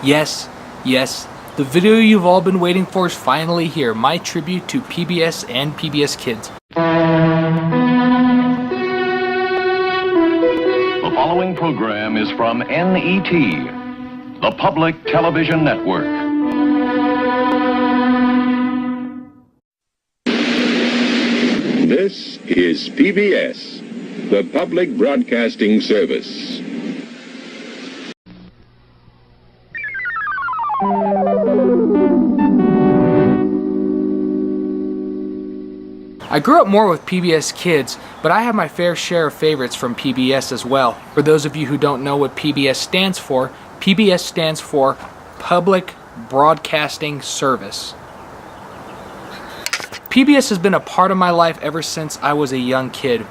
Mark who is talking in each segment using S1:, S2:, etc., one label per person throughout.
S1: Yes, yes, the video you've all been waiting for is finally here. My tribute to PBS and PBS Kids.
S2: The following program is from NET, the Public Television Network.
S3: This is PBS, the Public Broadcasting Service.
S1: I grew up more with PBS Kids, but I have my fair share of favorites from PBS as well. For those of you who don't know what PBS stands for Public Broadcasting Service. PBS has been a part of my life ever since I was a young kid.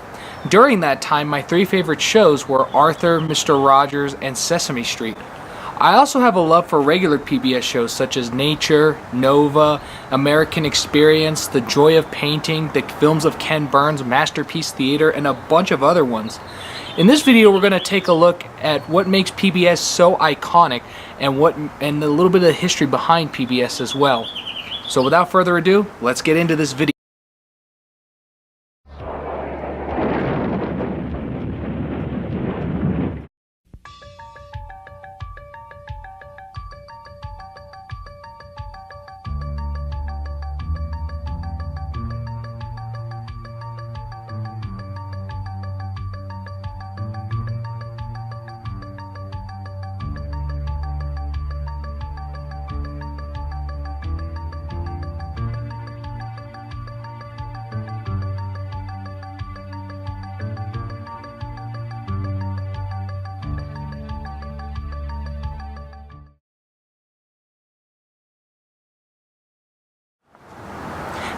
S1: During that time, my three favorite shows were Arthur, Mr. Rogers, and Sesame Street. I also have a love for regular PBS shows such as Nature, Nova, American Experience, The Joy of Painting, the films of Ken Burns, Masterpiece Theater, and a bunch of other ones. In this video, we're going to take a look at what makes PBS so iconic and a little bit of the history behind PBS as well. So without further ado, let's get into this video.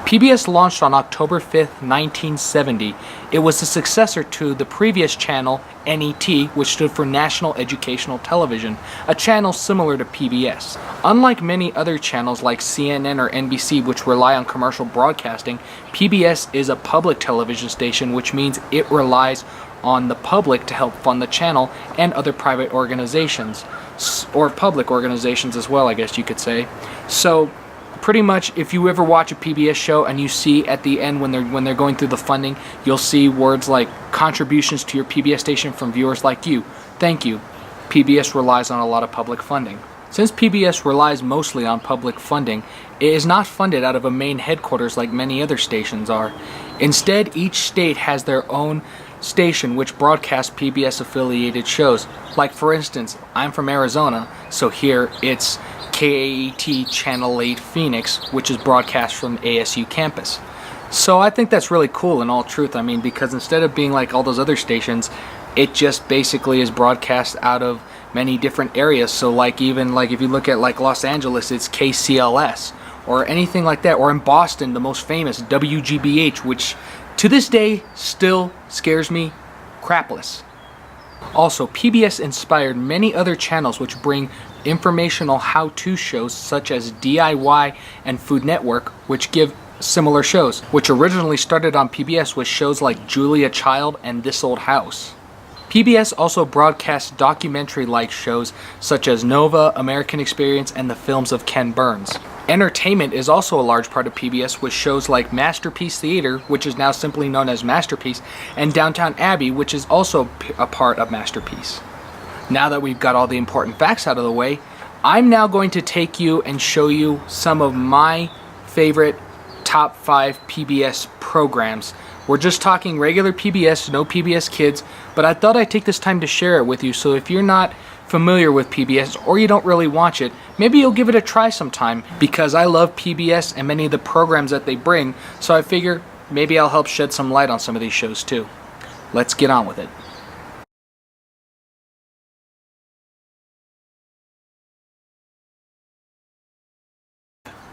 S1: PBS launched on October 5th, 1970. It was the successor to the previous channel, NET, which stood for National Educational Television, a channel similar to PBS. Unlike many other channels like CNN or NBC, which rely on commercial broadcasting, PBS is a public television station, which means it relies on the public to help fund the channel and other private organizations, or public organizations as well, I guess you could say. So pretty much, if you ever watch a PBS show and you see at the end when they're going through the funding, you'll see words like contributions to your PBS station from viewers like you. Thank you. PBS relies on a lot of public funding. Since PBS relies mostly on public funding, it is not funded out of a main headquarters like many other stations are. Instead, each state has their own station which broadcasts PBS affiliated shows. Like for instance, I'm from Arizona, so here it's KAET Channel 8 Phoenix, which is broadcast from ASU campus. So I think that's really cool in all truth. I mean, because instead of being like all those other stations, it just basically is broadcast out of many different areas. So like even like if you look at like Los Angeles, it's KCLS or anything like that. Or in Boston, the most famous WGBH, which to this day still scares me crapless. Also, PBS inspired many other channels which bring informational how-to shows such as DIY and Food Network, which give similar shows, which originally started on PBS with shows like Julia Child and This Old House. PBS also broadcasts documentary-like shows such as Nova, American Experience, and the films of Ken Burns. Entertainment is also a large part of PBS with shows like Masterpiece Theater, which is now simply known as Masterpiece, and Downtown Abbey, which is also a part of Masterpiece. Now that we've got all the important facts out of the way, I'm now going to take you and show you some of my favorite top 5 PBS programs. We're just talking regular PBS, no PBS Kids, but I thought I'd take this time to share it with you, so if you're not familiar with PBS or you don't really watch it, maybe you'll give it a try sometime, because I love PBS and many of the programs that they bring, so I figure maybe I'll help shed some light on some of these shows too. Let's get on with it.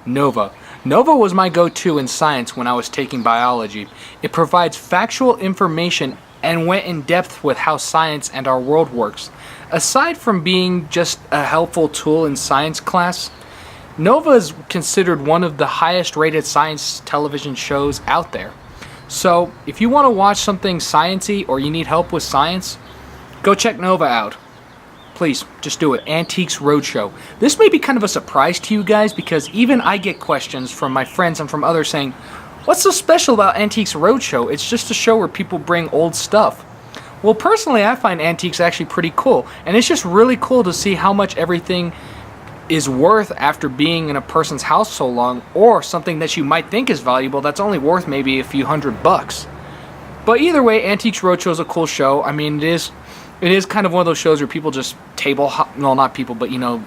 S1: Nova. Nova was my go-to in science when I was taking biology. It provides factual information and went in depth with how science and our world works. Aside from being just a helpful tool in science class, Nova is considered one of the highest rated science television shows out there. So if you want to watch something sciencey or you need help with science, go check Nova out. please, just do it. Antiques Roadshow. This may be kind of a surprise to you guys because even I get questions from my friends and from others saying, what's so special about Antiques Roadshow? It's just a show where people bring old stuff. Well, personally, I find antiques actually pretty cool. And it's just really cool to see how much everything is worth after being in a person's house so long, or something that you might think is valuable that's only worth maybe a few $100. But either way, Antiques Roadshow is a cool show. I mean, it is kind of one of those shows where people just table hop, well, not people, but you know,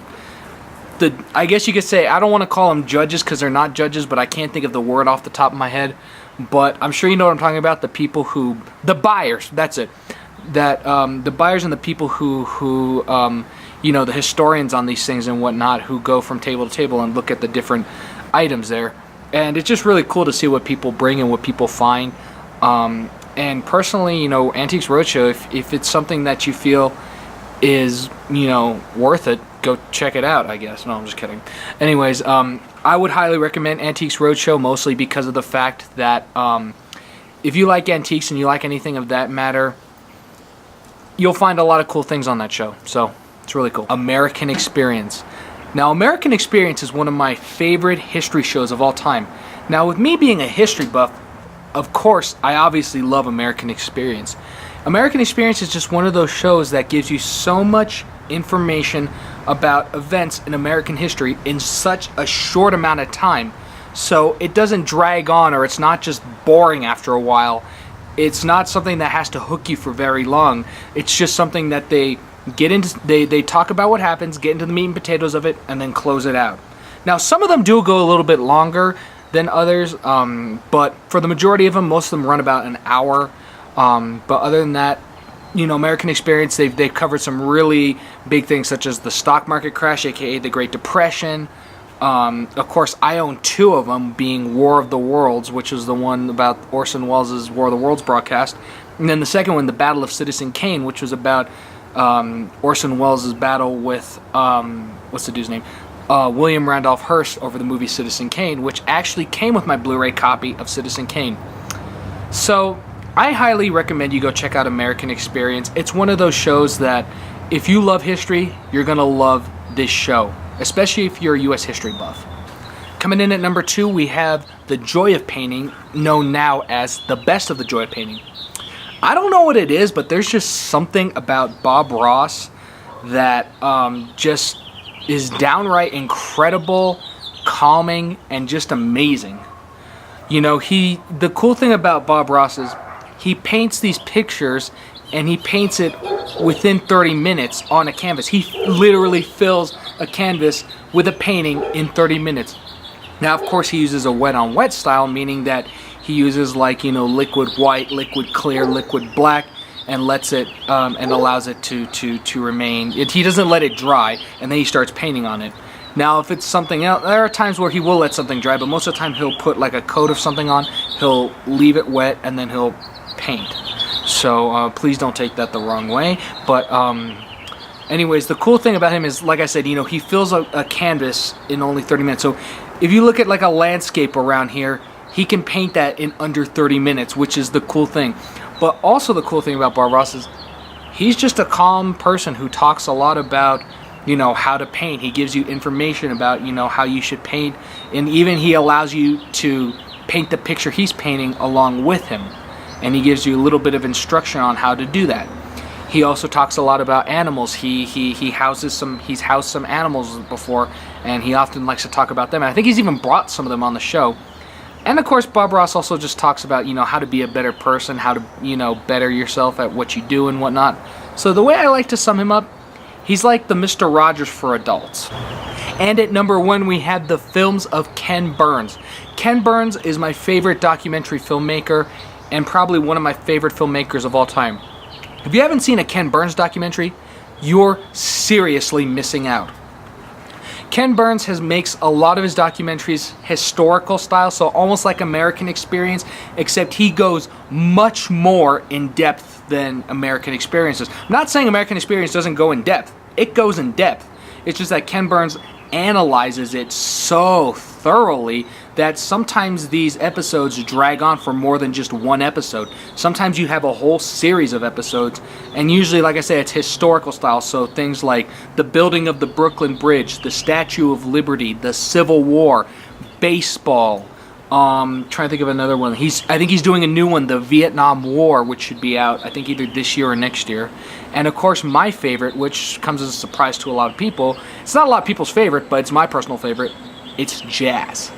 S1: I guess you could say, I don't want to call them judges because they're not judges, but I can't think of the word off the top of my head. But I'm sure you know what I'm talking about. The buyers, that's it. The buyers and the people who you know, the historians on these things and whatnot, who go from table to table and look at the different items there. And it's just really cool to see what people bring and what people find. And personally, you know, Antiques Roadshow, if it's something that you feel is, you know, worth it, go check it out, I guess. No, I'm just kidding. Anyways, I would highly recommend Antiques Roadshow, mostly because of the fact that if you like antiques and you like anything of that matter, you'll find a lot of cool things on that show. So it's really cool. American Experience. Now, American Experience is one of my favorite history shows of all time. Now, with me being a history buff, of course, I obviously love American Experience. American Experience is just one of those shows that gives you so much information about events in American history in such a short amount of time. So it doesn't drag on, or it's not just boring after a while. It's not something that has to hook you for very long. It's just something that they get into. They talk about what happens, get into the meat and potatoes of it, and then close it out. Now, some of them do go a little bit longer than others, but for the majority of them, most of them run about an hour. But other than that, you know, American Experience, they've covered some really big things, such as the stock market crash, aka the Great Depression. Of course, I own two of them, being War of the Worlds, which is the one about Orson Welles' War of the Worlds broadcast, and then the second one, the Battle of Citizen Kane, which was about Orson Welles' battle with what's the dude's name? William Randolph Hearst over the movie Citizen Kane, which actually came with my Blu-ray copy of Citizen Kane. So I highly recommend you go check out American Experience. It's one of those shows that if you love history, you're going to love this show, especially if you're a U.S. history buff. Coming in at number 2, we have The Joy of Painting, known now as The Best of the Joy of Painting. I don't know what it is, but there's just something about Bob Ross that just is downright incredible, calming, and just amazing. You know, the cool thing about Bob Ross is he paints these pictures, and he paints it within 30 minutes on a canvas. He literally fills a canvas with a painting in 30 minutes. Now, of course, he uses a wet-on-wet style, meaning that he uses, like, you know, liquid white, liquid clear, liquid black, and lets it and allows it to remain. He doesn't let it dry, and then he starts painting on it. Now, if it's something else, there are times where he will let something dry, but most of the time he'll put like a coat of something on, he'll leave it wet, and then he'll paint. So please don't take that the wrong way. But anyways, the cool thing about him is, like I said, you know, he fills a canvas in only 30 minutes. So if you look at like a landscape around here, he can paint that in under 30 minutes, which is the cool thing. But also the cool thing about Bob Ross is he's just a calm person who talks a lot about, you know, how to paint. He gives you information about, you know, how you should paint, and even he allows you to paint the picture he's painting along with him, and he gives you a little bit of instruction on how to do that. He also talks a lot about animals. He's housed some animals before, and he often likes to talk about them, and I think he's even brought some of them on the show. And of course, Bob Ross also just talks about, you know, how to be a better person, how to, you know, better yourself at what you do and whatnot. So the way I like to sum him up, he's like the Mr. Rogers for adults. And at number 1, we have the films of Ken Burns. Ken Burns is my favorite documentary filmmaker and probably one of my favorite filmmakers of all time. If you haven't seen a Ken Burns documentary, you're seriously missing out. Ken Burns makes a lot of his documentaries historical style, so almost like American Experience, except he goes much more in depth than American Experience does. I'm not saying American Experience doesn't go in depth. It goes in depth. It's just that Ken Burns analyzes it so thoroughly that sometimes these episodes drag on for more than just one episode. Sometimes you have a whole series of episodes, and usually, like I say, it's historical style, so things like the building of the Brooklyn Bridge, the Statue of Liberty, the Civil War, baseball. Trying to think of another one. I think he's doing a new one, the Vietnam War, which should be out, I think, either this year or next year. And of course, my favorite, which comes as a surprise to a lot of people. It's not a lot of people's favorite, but it's my personal favorite. It's jazz.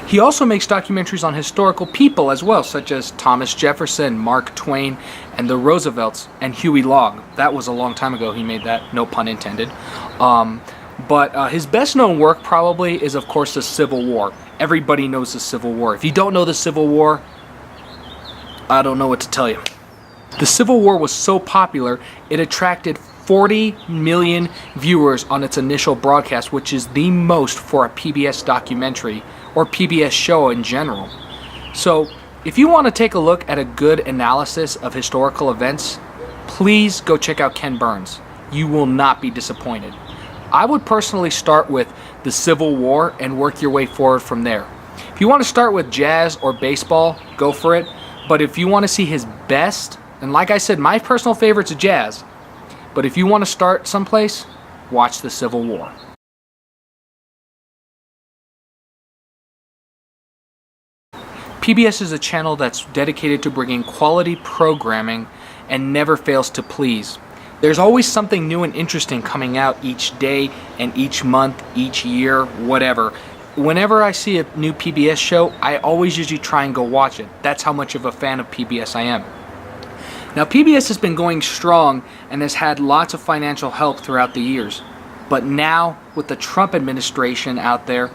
S1: He also makes documentaries on historical people as well, such as Thomas Jefferson, Mark Twain, and the Roosevelts, and Huey Long. That was a long time ago he made that, no pun intended. But his best known work probably is, of course, the Civil War. Everybody knows the Civil War. If you don't know the Civil War, I don't know what to tell you. The Civil War was so popular, it attracted 40 million viewers on its initial broadcast, which is the most for a PBS documentary or PBS show in general. So, if you want to take a look at a good analysis of historical events, please go check out Ken Burns. You will not be disappointed. I would personally start with the Civil War and work your way forward from there. If you want to start with jazz or baseball, go for it. But if you want to see his best, and like I said, my personal favorite's jazz. But if you want to start someplace, watch the Civil War. PBS is a channel that's dedicated to bringing quality programming and never fails to please. There's always something new and interesting coming out each day and each month, each year, whatever. Whenever I see a new PBS show, I always usually try and go watch it. That's how much of a fan of PBS I am. Now, PBS has been going strong and has had lots of financial help throughout the years. But now, with the Trump administration out there,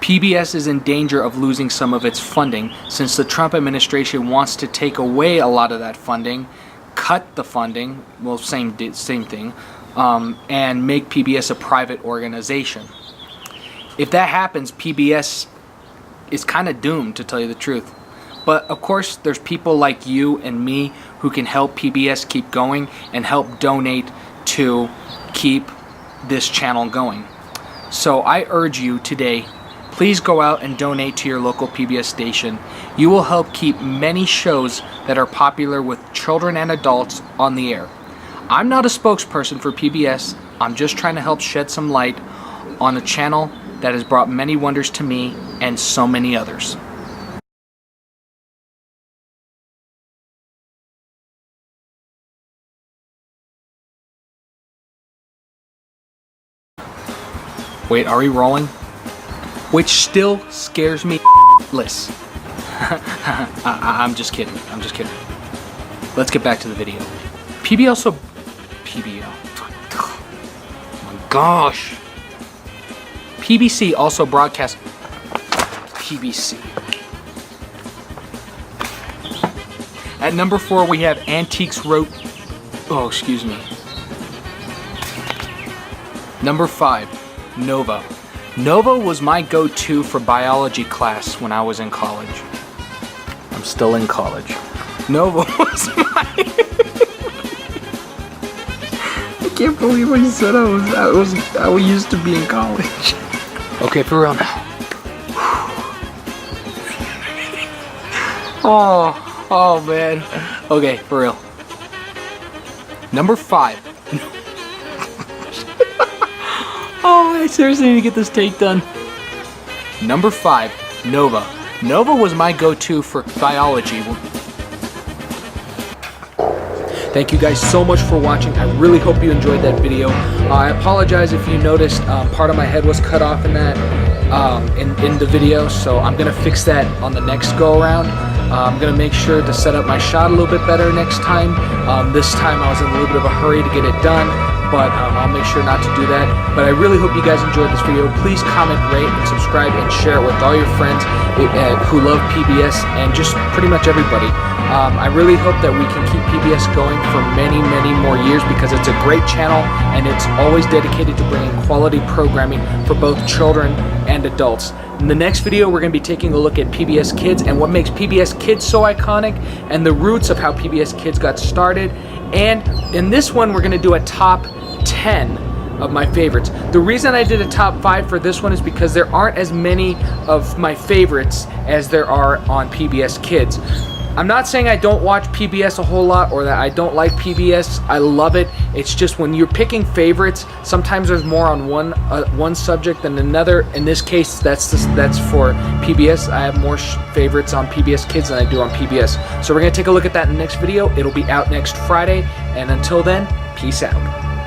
S1: PBS is in danger of losing some of its funding since the Trump administration wants to take away a lot of that funding, cut the funding, well, same thing, and make PBS a private organization. If that happens, PBS is kind of doomed, to tell you the truth. But of course, there's people like you and me who can help PBS keep going and help donate to keep this channel going. So I urge you today, please go out and donate to your local PBS station. You will help keep many shows that are popular with children and adults on the air. I'm not a spokesperson for PBS. I'm just trying to help shed some light on a channel that has brought many wonders to me and so many others. Wait, are we rolling? Which still scares me less. I'm just kidding. I'm just kidding. Let's get back to the video. PBL. Oh my gosh. PBC also broadcast. PBC. At number 4, we have Antiques Road. Oh, excuse me. Number 5, Nova. Nova was my go-to for biology class when I was in college. I'm still in college. Nova was my... I can't believe when you said I used to be in college. Okay, for real now. Oh man. Okay, for real. Number 5. Oh, I seriously need to get this take done. Number 5, Nova. Nova was my go-to for biology. Thank you guys so much for watching. I really hope you enjoyed that video. I apologize if you noticed part of my head was cut off in that in the video, so I'm gonna fix that on the next go around. I'm gonna make sure to set up my shot a little bit better next time. This time I was in a little bit of a hurry to get it done, but I'll make sure not to do that. But I really hope you guys enjoyed this video. Please comment, rate, and subscribe, and share it with all your friends who love PBS and just pretty much everybody. I really hope that we can keep PBS going for many, many more years because it's a great channel and it's always dedicated to bringing quality programming for both children and adults. In the next video, we're going to be taking a look at PBS Kids and what makes PBS Kids so iconic and the roots of how PBS Kids got started. And in this one, we're going to do a top 10 of my favorites. The reason I did a top 5 for this one is because there aren't as many of my favorites as there are on PBS Kids. I'm not saying I don't watch PBS a whole lot or that I don't like PBS. I love it. It's just when you're picking favorites, sometimes there's more on one subject than another. In this case, that's for PBS. I have more favorites on PBS Kids than I do on PBS. So we're going to take a look at that in the next video. It'll be out next Friday. And until then, peace out.